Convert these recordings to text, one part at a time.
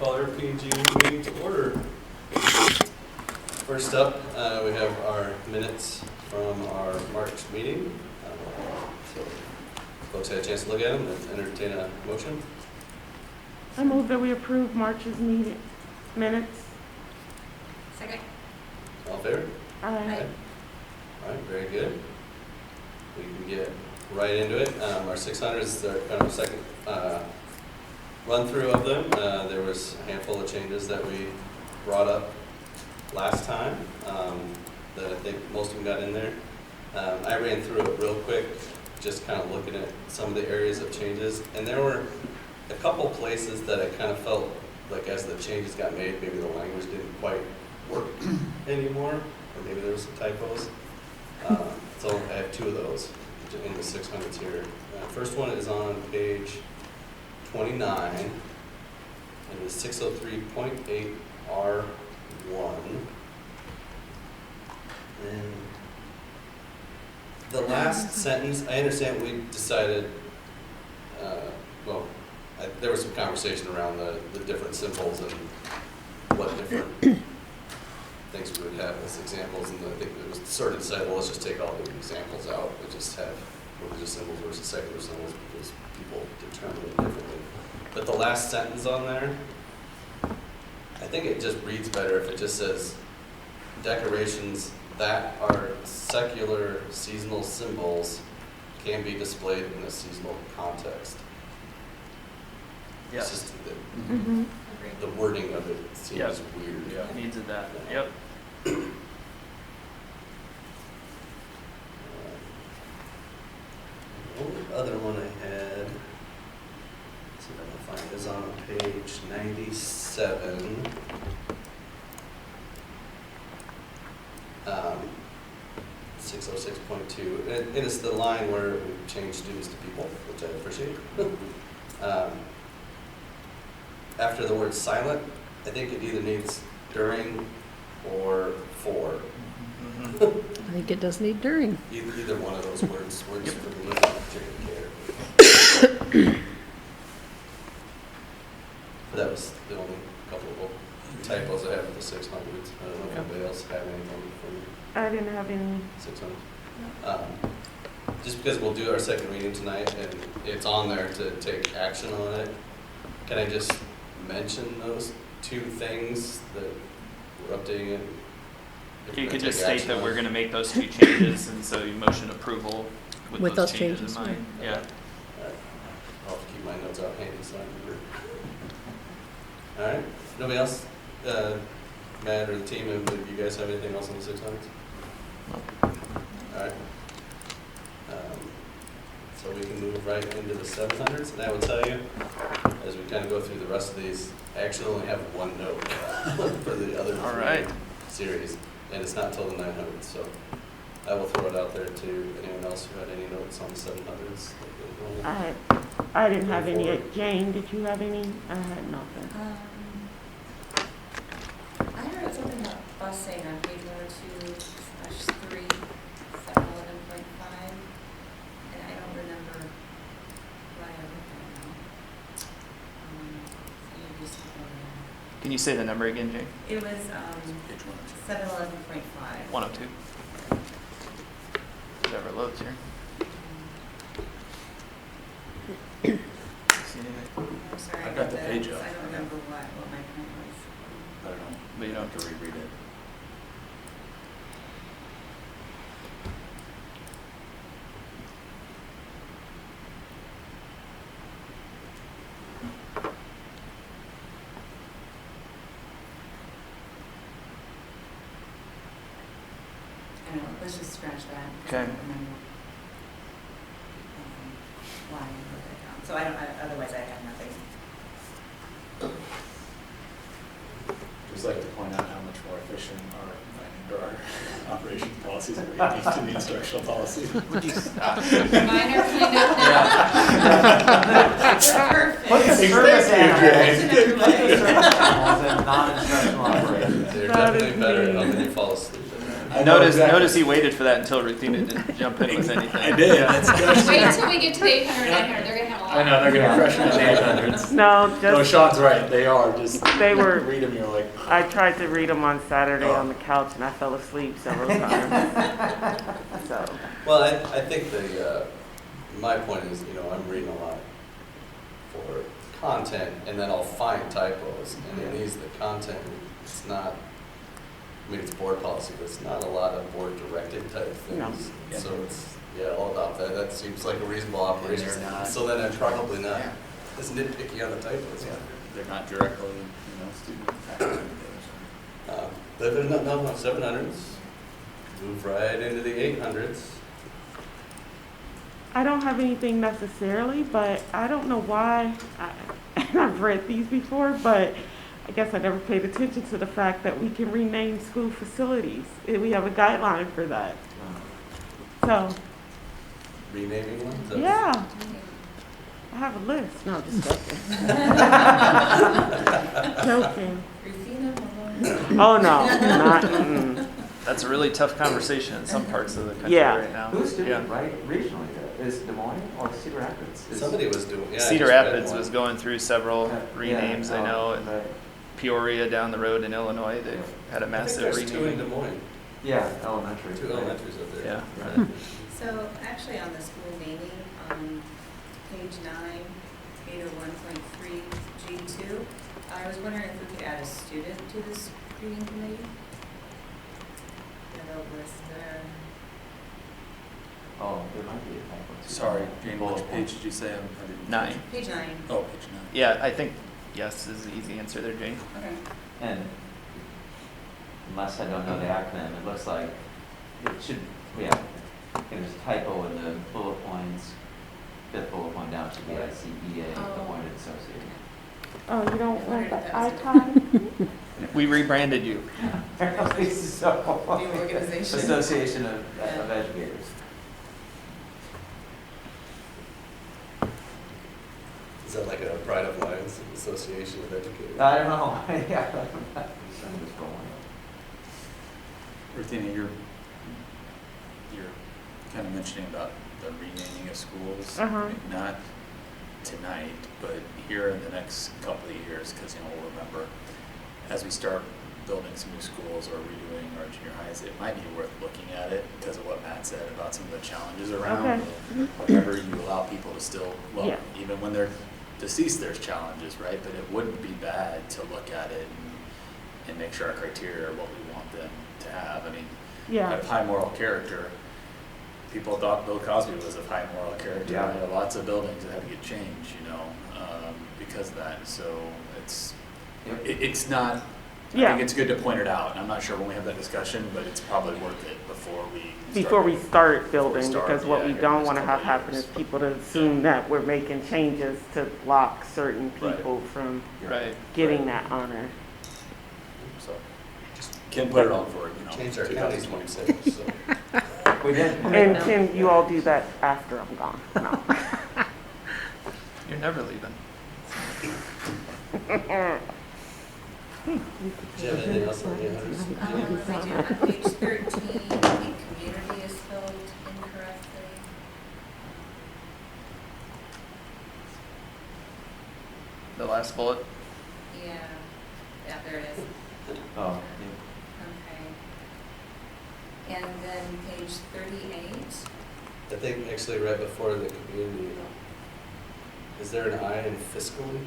call our PG meeting to order. First up, we have our minutes from our March meeting. So, folks had a chance to look at them and entertain a motion. I move that we approve March's meeting minutes. Second. All in favor? Aye. All right, very good. We can get right into it. Our 600s are kind of a second run through of them. There was a handful of changes that we brought up last time that I think most of them got in there. I ran through it real quick, just kind of looking at some of the areas of changes, and there were a couple places that I kind of felt like as the changes got made, maybe the language didn't quite work anymore, or maybe there were some typos. So I have two of those in the 600s here. First one is on page 29, and it's 603.8 R1. And the last sentence, I understand we decided, there was some conversation around the different symbols and what different things we would have as examples, and I think it was sort of decided, well, let's just take all the examples out and just have religious symbols versus secular symbols because people determine it differently. But the last sentence on there, I think it just reads better if it just says decorations that are secular seasonal symbols can be displayed in a seasonal context. Yes. It's just Mm-hmm. the wording of it seems Yep. weird. Yeah, needs of that. Yep. The only other one I had, let's see if I can find it, is on page 97. 606.2, and it's the line where we change students to people, which I appreciate. After the word silent, I think it either needs during or for. Mm-hmm. I think it does need during. Either one of those words Yep. for me in particular care. But that was the only couple of typos I have with the 600s. I don't know if anybody else had anything for I didn't have any. 600. Just because we'll do our second reading tonight and it's on there to take action on it, can I just mention those two things that we're updating it? If You we're could gonna just take state action that on we're it? going to make those two changes, and so you motion approval with those changes in mind. right. Yeah. Alright. I'll have to keep my notes out handy so I remember. Alright, nobody else? Matt or the team, do you guys have anything else on the 600s? Alright. So we can move right into the 700s, and I will tell you, as we kind of go through the rest of these, I actually only have one note for the other All three right. series, and it's not until the 900s, so I will throw it out there to anyone else who had any notes on the 700s. I didn't have any. Jane, did you have any? I had nothing. I heard something about busing on page 102/3, 711.5, and I don't remember why I wrote that now. So you just go there. Can you say the number again, Jane? It was 711.5. 102. Whatever loads here. See anything? I'm sorry. I've got the about page that, up. I don't remember what my point was. I don't know, but you don't have to reread it. I don't know, let's just scratch that. 'cause Okay. I don't remember why I wrote that down. So otherwise I have nothing. Just like to point out how much more efficient our operation policies are getting to the instructional policy. Would you stop? Mine are cleaned up now. It's perfect. Put the service animals, put the service animals in non-instructional operations. They're That is definitely better at me. helping you fall asleep. I know exactly. Notice he waited for that until Ruthina didn't jump in with anything. I did. Yeah. That's Wait until we get to the 800, 900, they're gonna have a lot. I know, they're gonna crush me on the 800s. No, No, just, Sean's right, they are, just. They were- Read them, you're like. I tried to read them on Saturday Oh. on the couch and I fell asleep several times. So, Well, I think my point is, I'm reading a lot for content, and then I'll find typos, and in these, the content, it's not, it's board policy, but it's not a lot of board-directed type No. things. Yeah. So it's, I'll adopt that, that seems like a reasonable operation. they're not- So then I'm probably not Yeah. as nitpicky on the typos. Yeah, they're not directly, student impacted. But there's no 700s, move right into the 800s. I don't have anything necessarily, but I don't know why, and I've read these before, but I guess I never paid attention to the fact that we can rename school facilities. We have a guideline for that. So, Renaming ones? That's- yeah, I have a list. No, just joking. Joking. Rufina, Malone. Oh, no, not, mm-mm. That's a really tough conversation in some parts of the country Yeah. right now. Who's doing Yeah. it, right, regionally, is Des Moines or Cedar Rapids? Somebody was doing, I Cedar just read Rapids one. was going through several renames, I know, and Right. Peoria down the road in Illinois, they've had a I think massive there's two in Des renaming. Moines, Yeah, elementary. two elementaries up there. Yeah. Right. So actually on the school naming, on page 9, 801.3 G2, I was wondering if we could add a student to the screening committee? Have a list there. Oh, there might be a typo. too. Sorry, Jane, which Bullet page point. did you say? I didn't. 9. Page 9. Oh, page 9. Yeah, I think yes is the easy answer there, Jane. Okay. And unless I don't know the acronym, it looks like it should, there's a typo in the bullet points. Fifth bullet point down should be ICEA, Oh. appointed associate. Oh, you don't I want wondered the if that was a- icon? We rebranded you. Apparently so. New organization. Association of Educators. Is that like a Pride of Lions Association of Educators? I don't know, yeah. I'm just going. Ruthina, you're kind of mentioning about the renaming of schools. Uh-huh. Not tonight, but here in the next couple of years, because we'll remember as we start building some new schools or redoing our junior highs, it might be worth looking at it because of what Matt said about some of the challenges around. Okay. Whenever you allow people to still look, Yeah. even when they're deceased, there's challenges, right? But it wouldn't be bad to look at it and make sure our criteria are what we want them to have. I mean, Yeah, of high moral character. People thought Bill Cosby was of high moral character. Yeah. There are lots of buildings that had to get changed, because of that. So it's not. I Yeah. think it's good to point it out. And I'm not sure when we have that discussion, but it's probably worth it before we start building, start, because what yeah, we here don't in want to just have a couple happen years. is people to assume that we're making changes to block certain Right. people from Right. getting that honor. So just can put it on for Change our county 2026. 26, so. We did. And can you all do that after I'm gone? No. You're never leaving. Do you have anything else on the 800s? I do. On page 13, the community is spelled incorrectly. The last bullet. Yeah, there it is. Oh, Okay. And then page 38. I think actually right before the community, is there an I in fiscally?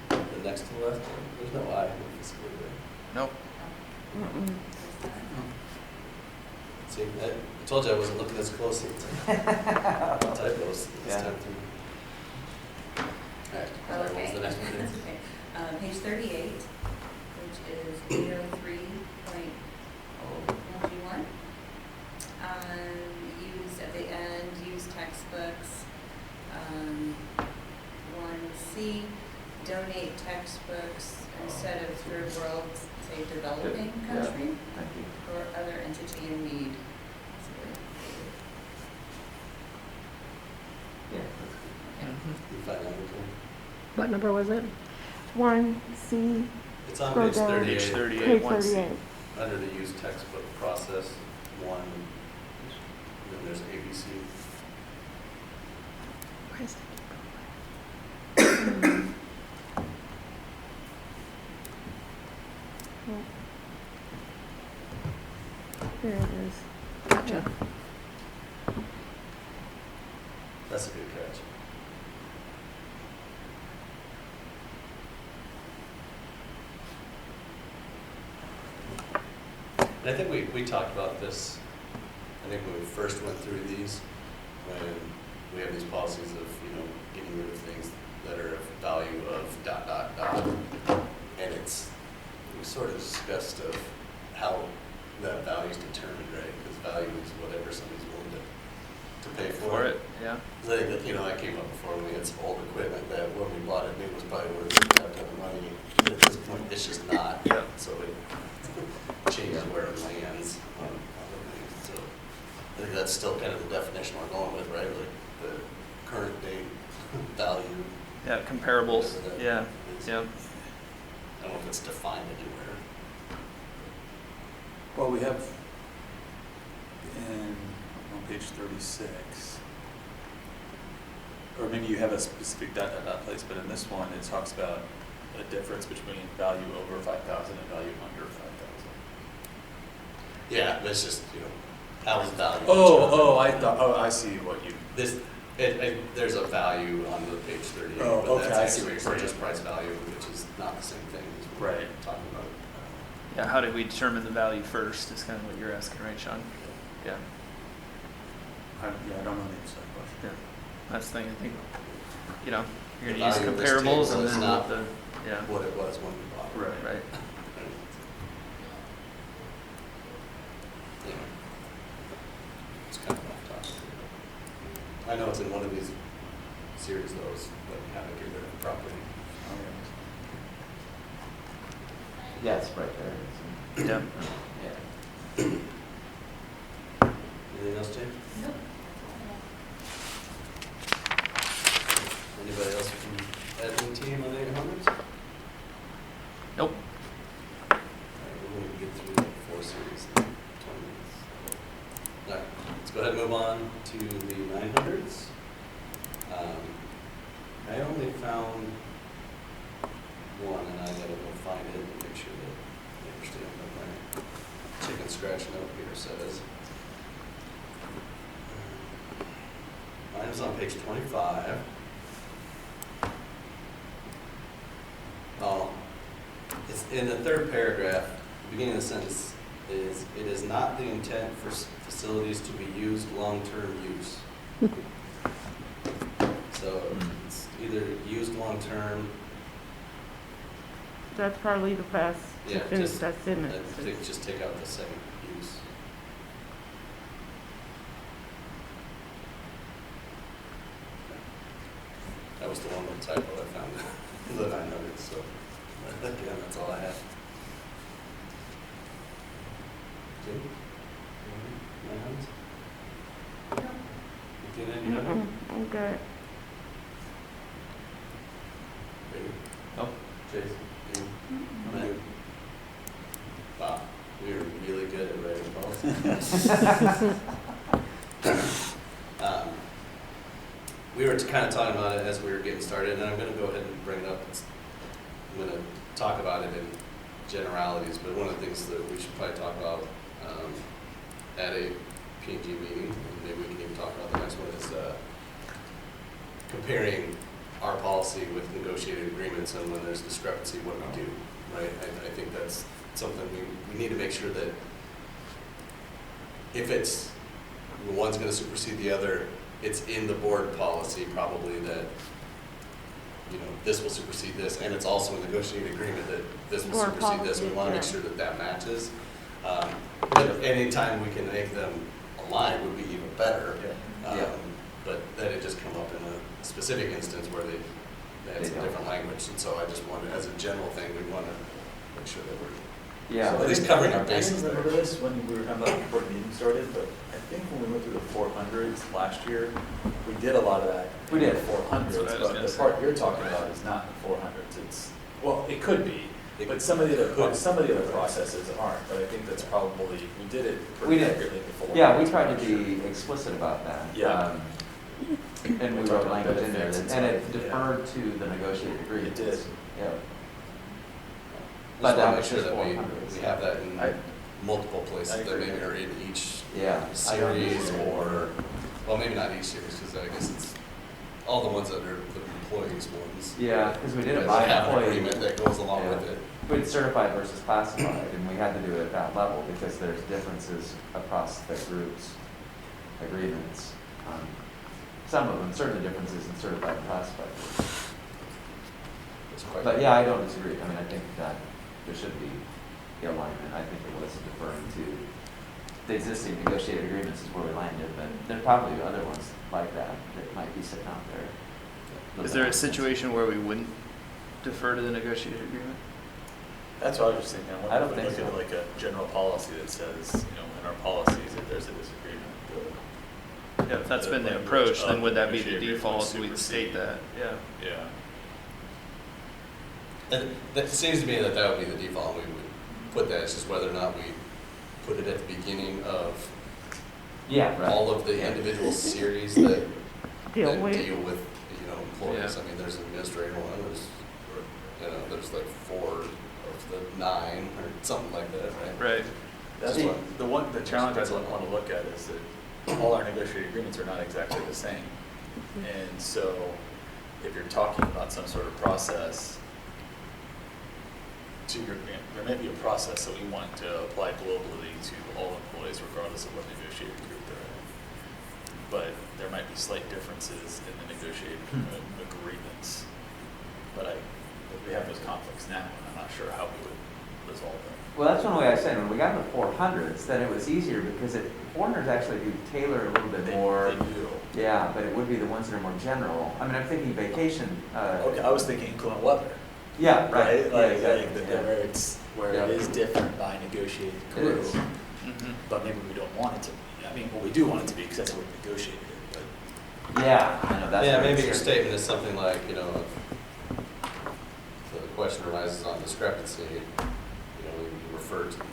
The next to the left, there's no I in fiscally there. Nope. Mm-mm. See, I told you I wasn't looking as closely at typos this Yeah. time through. All right, Oh, what was okay. the next one? That's okay. Page 38, which is 803.1G1. Use at the end, use textbooks. 1C, donate textbooks instead of third world, say developing Yeah. country thank you. or other entity in need. Yeah, You find that one? What number was it? 1C, It's on Scroll page down. 38. Page 38, page 1C. 38. Under the use textbook process, one, and then there's ABC. Where is it? There it is. Gotcha. That's a good catch. And I think we talked about this, I think when we first went through these, when we have these policies of, getting rid of things that are of value of ... And we sort of discussed of how that value is determined, right? Because value is whatever somebody's willing to pay for it. Yeah. Like, I came up before, we had some old equipment that when we bought it, it was probably worth a ton of money. At this point, it's just not. Yeah. So it changes where it lands on other things. So I think that's still kind of the definition we're going with, right? Like the current date value. Yeah, comparables, whatever that yeah, is. yeah. I don't know if it's defined anywhere. Well, we have on page 36, or maybe you have a specific ... place, but in this one, it talks about a difference between value over 5,000 and value under 5,000. Yeah, but it's just, how is value? I see what you. There's a value on the page 38, Oh, but okay, I that's see what actually you're purchase saying. price value, which is not the same thing as what we're Right. talking about. Yeah, how did we determine the value first is kind of what you're asking, right, Sean? Yeah, I don't know the answer to that question. yeah. That's the thing, I think, you're The gonna use value of this comparables table and is then not yeah, What it was when we bought it. Right. right. Anyway. It's kind of off topic. I know it's in one of these series, those, but how to get rid of property. Yeah, it's right there. Yeah. Yeah. Anything else, Jane? Nope. Anybody else from admin team on the 800s? Nope. Alright, we're going to get through like 4 series in 20 minutes. Alright, let's go ahead and move on to the 900s. I only found one, and I gotta go find it and make sure that I understand what my chicken scratch note here says. Mine is on page 25. Oh, it's in the third paragraph, the beginning of the sentence is, "It is not the intent for facilities to be used long-term use." So it's either used long-term, That's probably the best to Yeah, finish just- that I sentence. think just take out the second use. That was the one with typo I found, that I noted, so, again, that's all I have. Jim? My hands? Tina, you have any? I'm good. Ready? Nope. Chase? You? Matt? Wow, we are really good at writing policies. We were kind of talking about it as we were getting started, and I'm going to go ahead and bring it up. I'm going to talk about it in generalities, but one of the things that we should probably talk about at a P&G meeting, and maybe we can even talk about the next one, is comparing our policy with negotiated agreements, and when there's discrepancy, what we do, right? I think that's something we need to make sure that if it's one's going to supersede the other, it's in the board policy probably that, this will supersede this, and it's also a negotiated agreement that this will Board supersede this. We policy, want to make yeah. sure that that matches. But anytime we can make them align would be even better. Yeah. But that it just come up in a specific instance where they had They some don't. different language, and so I just wanted, as a general thing, we want to make sure that we're Yeah. So at least covering our I bases didn't there. remember this when we were talking about before the meeting started, but I think when we went through the 400s last year, we did a lot of that. We did. in the 400s, That's what I was but gonna the say. part you're talking about is not the 400s. It's, well, it could be, It but some of the could. other processes aren't. But I think that's probably, we did it We pretty did. accurately before. Yeah, we tried to be explicit about that. Yeah. And we We talked wrote about language in there, benefits and and it stuff, yeah. deferred to the negotiated agreement. It did. Yeah. Just But want to that make was sure just that 400s. we have that in I multiple places I that agree. maybe are in each Yeah. series or, well, maybe not each series, because I guess it's all the ones that are the employees ones. Yeah, because we did it Because by they have an employee. agreement that goes along Yeah. with it. We had certified versus classified, and we had to do it at that level because there's differences across the groups' agreements. Some of them, certainly differences in certified and classified. It's quite. But yeah, I don't disagree. I mean, I think that there should be the alignment. I think it was deferring to the existing negotiated agreements is where we landed, but there are probably other ones like that that might be sitting out there. Is there a situation where we wouldn't defer to the negotiated agreement? That's what I was just thinking. I I don't wonder if we think look at so. like a general policy that says, in our policies, if there's a disagreement, Yeah, if that's been the language approach, of then would that be the negotiated agreement default? would We'd state supersede. that, yeah. Yeah. And that seems to me that that would be the default, we would put that, it's just whether or not we put it at the beginning of Yeah, right. all of the individual series that Deal that with. deal with, employees. Yeah. I mean, there's an administrator one, there's like 4 of the 9 or something like that, right? Right. That's See- what, the challenge I want to look at is that all our negotiated agreements are not exactly the same. And so if you're talking about some sort of process, there may be a process that we want to apply globally to all employees regardless of what negotiated group they're in. But there might be slight differences in the negotiated agreements. But if we have those conflicts now, I'm not sure how we would resolve them. Well, that's one way I said, when we got to the 400s, then it was easier because 400s actually do tailor a little bit more. They do. Yeah, but it would be the ones that are more general. I mean, I'm thinking vacation. Okay, I was thinking inclement weather. Yeah, right. Right? Yeah, Like, exactly. like Yeah. where Yeah. it is different by negotiated It group, is. Mhm. but maybe we don't want it to be. I mean, well, we do want it to be because that's what we negotiated it, but. Yeah, I know, that's. Yeah, very maybe your scary. statement is something like, if the question arises on discrepancy, you refer to the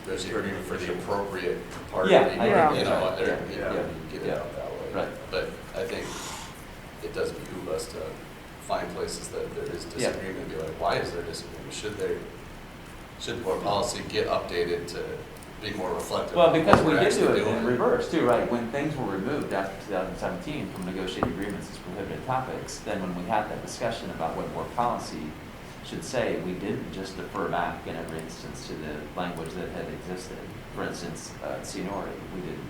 negotiated agreement for the appropriate party. Yeah, I think Yeah. that's right. Or, Yeah, you get it yeah. out that way. Right. But I think it does behoove us to find places that there is Yeah. disagreement and be like, why is there disagreement? Should board policy get updated to be more reflective? Well, of because what we we're did do actually it in doing? reverse too, right? When things were removed after 2017 from negotiated agreements as prohibited topics, then when we had that discussion about what board policy should say, we didn't just defer back in every instance to the language that had existed. For instance, seniority, we didn't,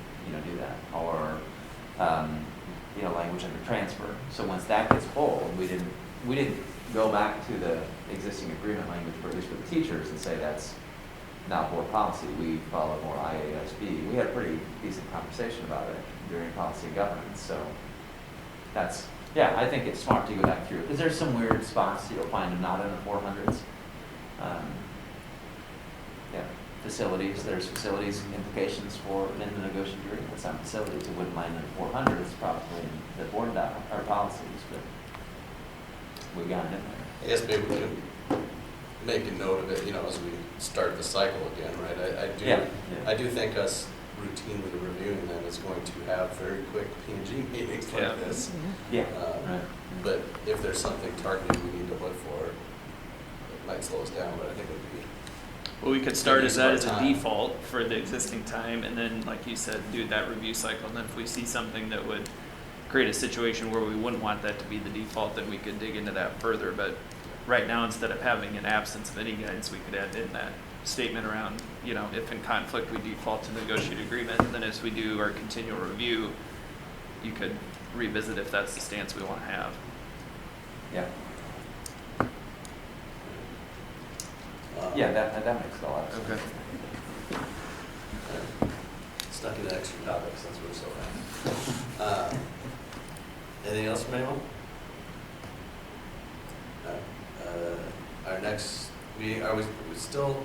do that. Or, language under transfer. So once that gets pulled, we didn't go back to the existing agreement language, for at least for the teachers, and say that's not board policy. We follow more IASB. We had a pretty decent conversation about it during policy and governance. So I think it's smart to go back through, because there's some weird spots you'll find them not in the 400s. Facilities, there's facilities implications for in the negotiated agreement. Some facilities that wouldn't land in the 400s, probably in the board our policies, but we got it in there. I guess maybe we can make a note of it, as we start the cycle again, right? I do think us routinely reviewing them is going to have very quick P&G meetings like Yeah. this. Yeah, Um, right. But if there's something targeted we need to look for, it might slow us down, but I think it would be. Well, we could start as that as a Time. default for the existing time, and then, like you said, do that review cycle. And then if we see something that would create a situation where we wouldn't want that to be the default, then we could dig into that further. But right now, instead of having an absence of any guidance, we could add in that statement around, if in conflict, we default to negotiated agreement. And then as we do our continual review, you could revisit if that's the stance we want to have. Yeah. That makes a lot of sense. Okay. Stuck in extra topics, since we're so fast. Anything else from anyone? Our next meeting, are we still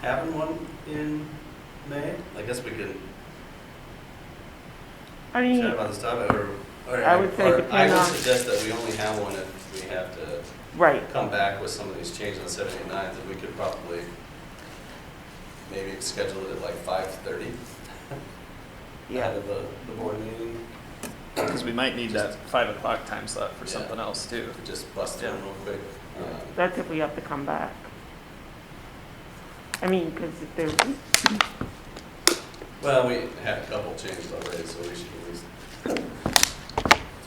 having one in May? I guess we can I mean, chat about this topic, or I would say I depend would on- suggest that we only have one if we have to right. come back with some of these changes on 7, 8, 9, and we could probably maybe schedule it at like 5:30. Yeah. Ahead of the board meeting, Because we might need that 5 o'clock time slot for Yeah. something else too. to just bust in Yeah. real quick. That's if we have to come back. I mean, because if there's, Well, we had a couple changes already, so we should at least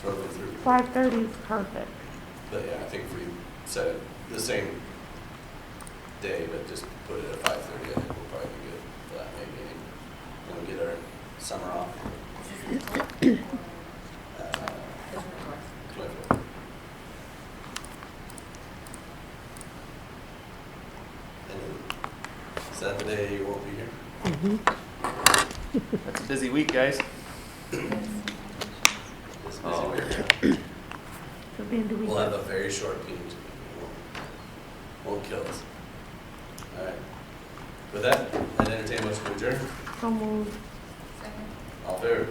throw them through. 5:30 is perfect. But yeah, I think if we set it the same day, but just put it at 5:30, I think we'll probably be good for that May meeting. And we'll get our summer off. Uh, 24th. And is that the day you won't be here? That's a busy week, guys. This busy Oh, week? So then do we? We'll have a very short meeting. Won't kill us. All right. With that, I'd entertain a motion to adjourn. So moved. Second. All in favor?